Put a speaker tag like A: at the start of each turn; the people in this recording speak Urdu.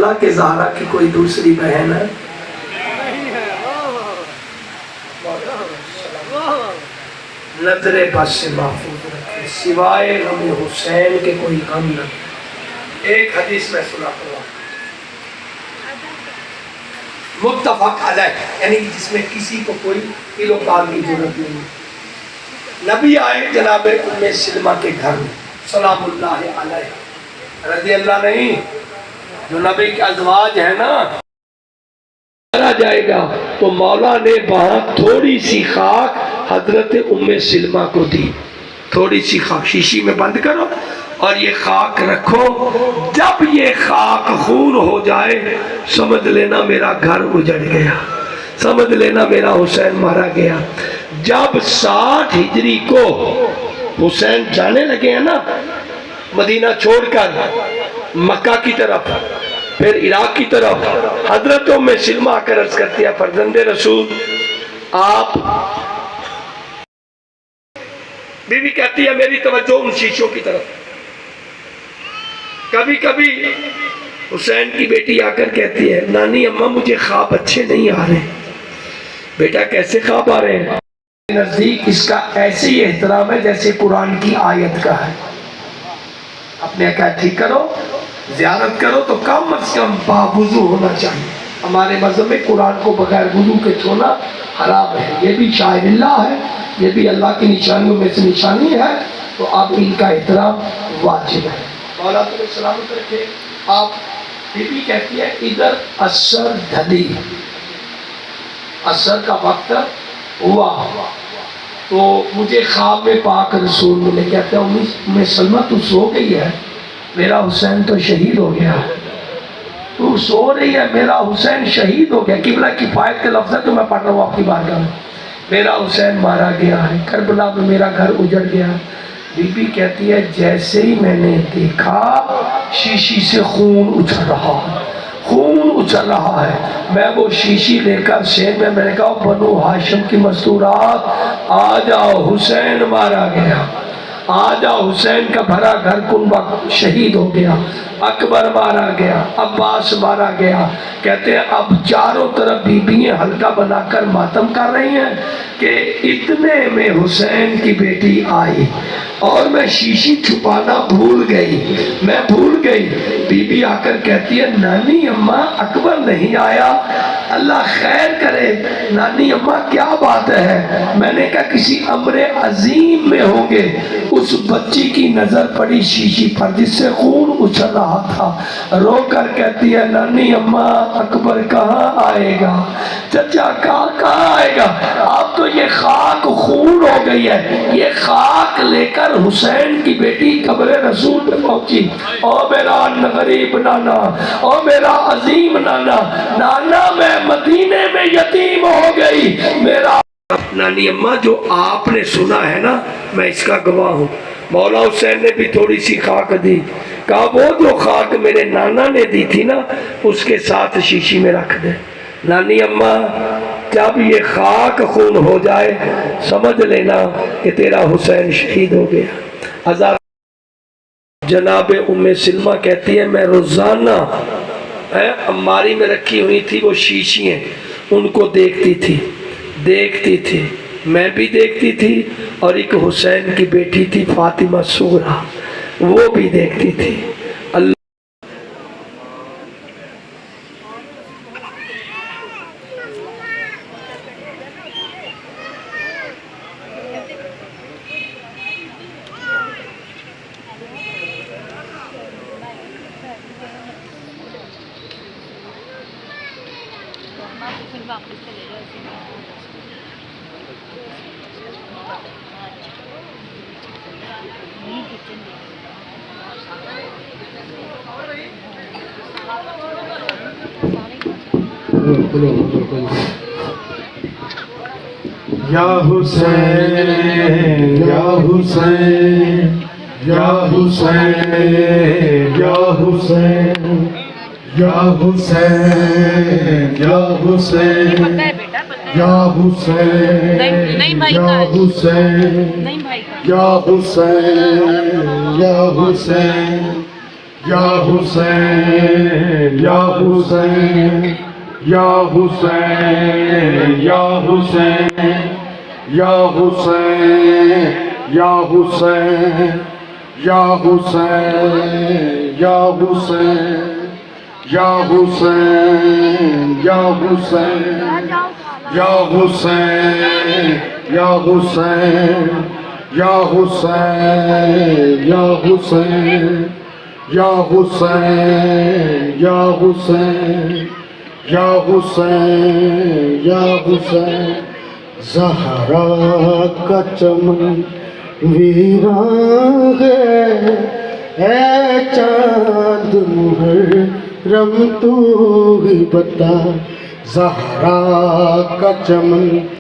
A: اللہ کہ زہرا کی کوئی دوسری بہن ہے؟ نظر بس سے محفوظ رکھے، سوائے غم حسین کے کوئی غم نہ۔ ایک حدیث میں سناتا ہوں متفق علیہ، یعنی جس میں کسی کو کوئی کلو کال کی ضرورت نہیں۔ نبی آئے جناب ام سلمہ کے گھر میں سلام اللہ علیہ رضی اللہ نہیں، جو نبی کے ازواج ہیں نا، جائے گا تو مولا نے وہاں تھوڑی سی خاک حضرت ام سلمہ کو دی، تھوڑی سی خاک شیشی میں بند کرو اور یہ خاک رکھو، جب یہ خاک خون ہو جائے سمجھ لینا میرا گھر اجڑ گیا، سمجھ لینا میرا حسین مارا گیا۔ جب 60 ہجری کو حسین جانے لگے ہیں نا مدینہ چھوڑ کر مکہ کی طرف، پھر عراق کی طرف، حضرت ام سلمہ آ کر عرض کرتی ہے فرزند رسول آپ، بی بی کہتی ہے میری توجہ ان شیشوں کی طرف۔ کبھی کبھی حسین کی بیٹی آ کر کہتی ہے نانی اماں مجھے خواب اچھے نہیں آ رہے۔ بیٹا کیسے خواب آ رہے ہیں؟ نزدیک اس کا ایسے ہی احترام ہے جیسے قرآن کی آیت کا ہے۔ اپنے کیا ٹھیک کرو، زیارت کرو تو کم از کم باوضو ہونا چاہیے۔ ہمارے مذہب میں قرآن کو بغیر وضو کے چھونا حرام ہے، یہ بھی شاعر اللہ ہے، یہ بھی اللہ کی نشانیوں میں سے نشانی ہے، تو اب ان کا احترام واجب ہے۔ مولا تمہیں سلامت رکھے۔ آپ بی بی کہتی ہے ادھر عصر ڈھلی، عصر کا وقت ہوا تو مجھے خواب میں پاک رسول ملے، کہتے ہیں ام سلمہ تو سو گئی ہے، میرا حسین تو شہید ہو گیا۔ تو سو رہی ہے، میرا حسین شہید ہو گیا۔ قبلہ کفایت کے لفظ ہے تو میں پڑھ رہا ہوں آپ کی بارگاہ میں، میرا حسین مارا گیا ہے، کربلا میں میرا گھر اجڑ گیا۔ بی بی کہتی ہے جیسے ہی میں نے دیکھا شیشی سے خون اچھل رہا ہے، خون اچھل رہا ہے۔ میں وہ شیشی لے کر سین میں نے کہا بنو ہاشم کی مستورات آ جاؤ، حسین مارا گیا، آ جاؤ، حسین کا بھرا گھر کنبہ شہید ہو گیا، اکبر مارا گیا، عباس مارا گیا۔ کہتے ہیں اب چاروں طرف بیویاں حلقہ بنا کر ماتم کر رہی ہیں کہ اتنے میں حسین کی بیٹی آئی اور میں شیشی چھپانا بھول گئی، میں بھول گئی۔ بی بی آ کر کہتی ہے نانی اماں اکبر نہیں آیا، اللہ خیر کرے، نانی اماں کیا بات ہے؟ میں نے کہا کسی امر عظیم میں ہوں گے۔ اس بچی کی نظر پڑی شیشی پر جس سے خون اچھل رہا تھا، رو کر کہتی ہے نانی اماں اکبر کہاں آئے گا، چچا کہاں آئے گا؟ اب تو یہ خاک خون ہو گئی ہے۔ یہ خاک لے کر حسین کی بیٹی قبر رسول پہ پہنچی، او میرا غریب نانا، او میرا عظیم نانا، نانا میں مدینے میں یتیم ہو گئی، میرا نانی اماں جو آپ نے سنا ہے نا میں اس کا گواہ ہوں۔ مولا حسین نے بھی تھوڑی سی خاک دی، کہا وہ جو خاک میرے نانا نے دی تھی نا اس کے ساتھ شیشی میں رکھ دے۔ نانی اماں جب یہ خاک خون ہو جائے سمجھ لینا کہ تیرا حسین شہید ہو گیا۔ جناب ام سلمہ کہتی ہے میں روزانہ اماری میں رکھی ہوئی تھی وہ شیشیاں، ان کو دیکھتی تھی، میں بھی دیکھتی تھی، اور ایک حسین کی بیٹی تھی فاطمہ صغرا، وہ بھی دیکھتی تھی۔ اللہ
B: یا حسین یا حسین یا حسین یا حسین یا حسین یا حسین یا حسین یا حسین یا حسین یا حسین یا حسین یا حسین یا حسین یا حسین یا حسین یا حسین یا حسین یا حسین یا حسین یا حسین یا حسین یا حسین یا حسین یا حسین یا حسین یا حسین یا حسین یا حسین زہرا کا چمن ویران ہے اے چاند محرم تو ہی بتا زہرا کا چمن